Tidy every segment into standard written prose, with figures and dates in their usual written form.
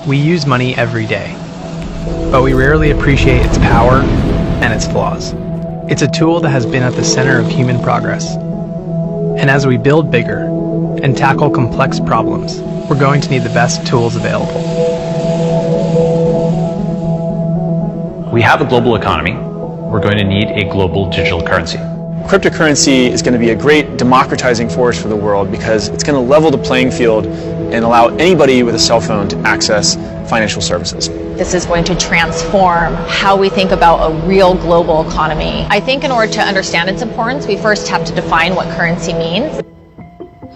We use money every day, but we rarely appreciate its power and its flaws. It's a tool that has been at the center of human progress. And as we build bigger and tackle complex problems, we're going to need the best tools available. We have a global economy. We're going to need a global digital currency. Cryptocurrency is going to be a great democratizing force for the world because it's going to level the playing field and allow anybody with a cell phone to access financial services. This is going to transform how we think about a real global economy. I think in order to understand its importance, we first have to define what currency means.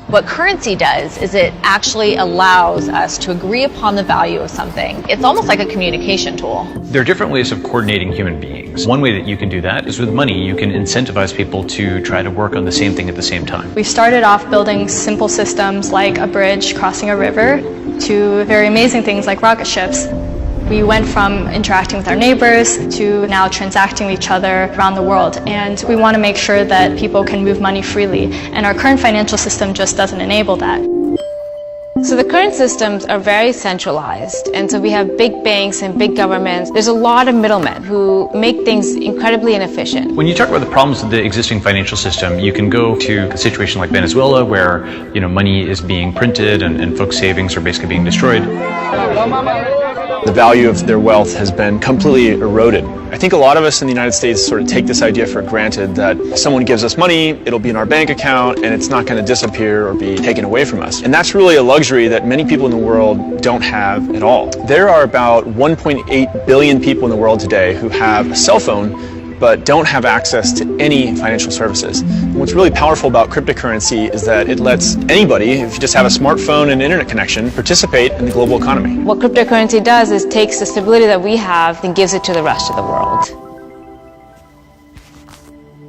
What currency does is it actually allows us to agree upon the value of something. It's almost like a communication tool. There are different ways of coordinating human beings. One way that you can do that is with money. You can incentivize people to try to work on the same thing at the same time. We started off building simple systems like a bridge crossing a river to very amazing things like rocket ships. We went from interacting with our neighbors to now transacting with each other around the world. And we want to make sure that people can move money freely. And our current financial system just doesn't enable that. So the current systems are very centralized, and so we have big banks and big governments. There's a lot of middlemen who make things incredibly inefficient. When you talk about the problems of the existing financial system, you can go to a situation like Venezuela where money is being printed and folks' savings are basically being destroyed. The value of their wealth has been completely eroded. I think a lot of us in the United States sort of take this idea for granted that if someone gives us money, it'll be in our bank account and it's not going to disappear or be taken away from us. And that's really a luxury that many people in the world don't have at all. There are about 1.8 billion people in the world today who have a cell phone but don't have access to any financial services. And what's really powerful about cryptocurrency is that it lets anybody, if you just have a smartphone and internet connection, participate in the global economy. What cryptocurrency does is takes the stability that we have and gives it to the rest of the world.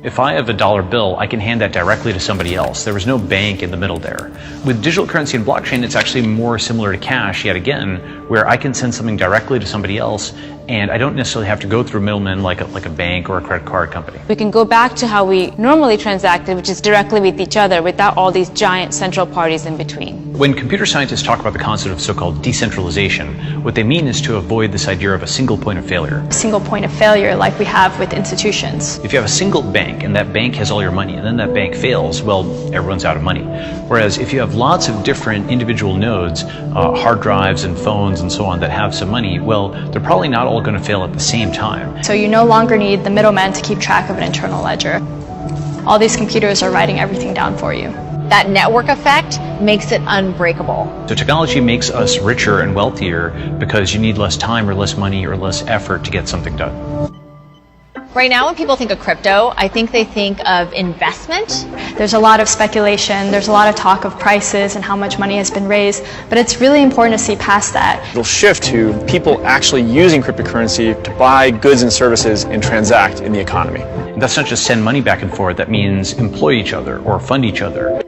If I have a dollar bill, I can hand that directly to somebody else. There was no bank in the middle there. With digital currency and blockchain, it's actually more similar to cash, yet again, where I can send something directly to somebody else, and I don't necessarily have to go through middlemen like a bank or a credit card company. We can go back to how we normally transacted, which is directly with each other without all these giant central parties in between. When computer scientists talk about the concept of so-called decentralization, what they mean is to avoid this idea of a single point of failure. A single point of failure like we have with institutions. If you have a single bank and that bank has all your money and then that bank fails, well, everyone's out of money. Whereas if you have lots of different individual nodes, hard drives and phones and so on that have some money, well, they're probably not all going to fail at the same time. So you no longer need the middleman to keep track of an internal ledger. All these computers are writing everything down for you. That network effect makes it unbreakable. So technology makes us richer and wealthier because you need less time or less money or less effort to get something done. Right now, when people think of crypto, I think they think of investment. There's a lot of speculation, there's a lot of talk of prices and how much money has been raised, but it's really important to see past that. It'll shift to people actually using cryptocurrency to buy goods and services and transact in the economy. And that's not just send money back and forth, that means employ each other or fund each other.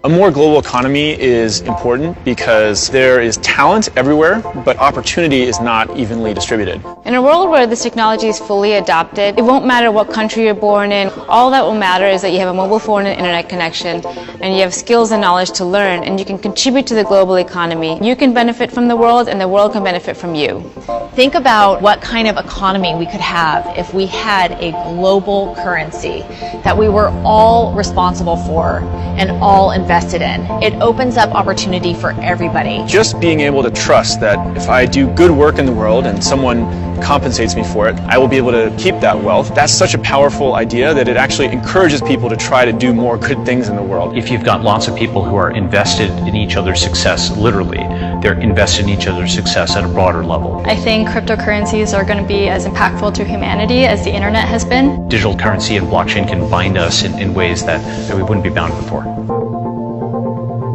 A more global economy is important because there is talent everywhere, but opportunity is not evenly distributed. In a world where this technology is fully adopted, it won't matter what country you're born in. All that will matter is that you have a mobile phone and internet connection, and you have skills and knowledge to learn, and you can contribute to the global economy. You can benefit from the world, and the world can benefit from you. Think about what kind of economy we could have if we had a global currency that we were all responsible for and all invested in. It opens up opportunity for everybody. Just being able to trust that if I do good work in the world and someone compensates me for it, I will be able to keep that wealth. That's such a powerful idea that it actually encourages people to try to do more good things in the world. If you've got lots of people who are invested in each other's success, literally, they're invested in each other's success at a broader level. I think cryptocurrencies are going to be as impactful to humanity as the internet has been. Digital currency and blockchain can bind us in ways that we wouldn't be bound before.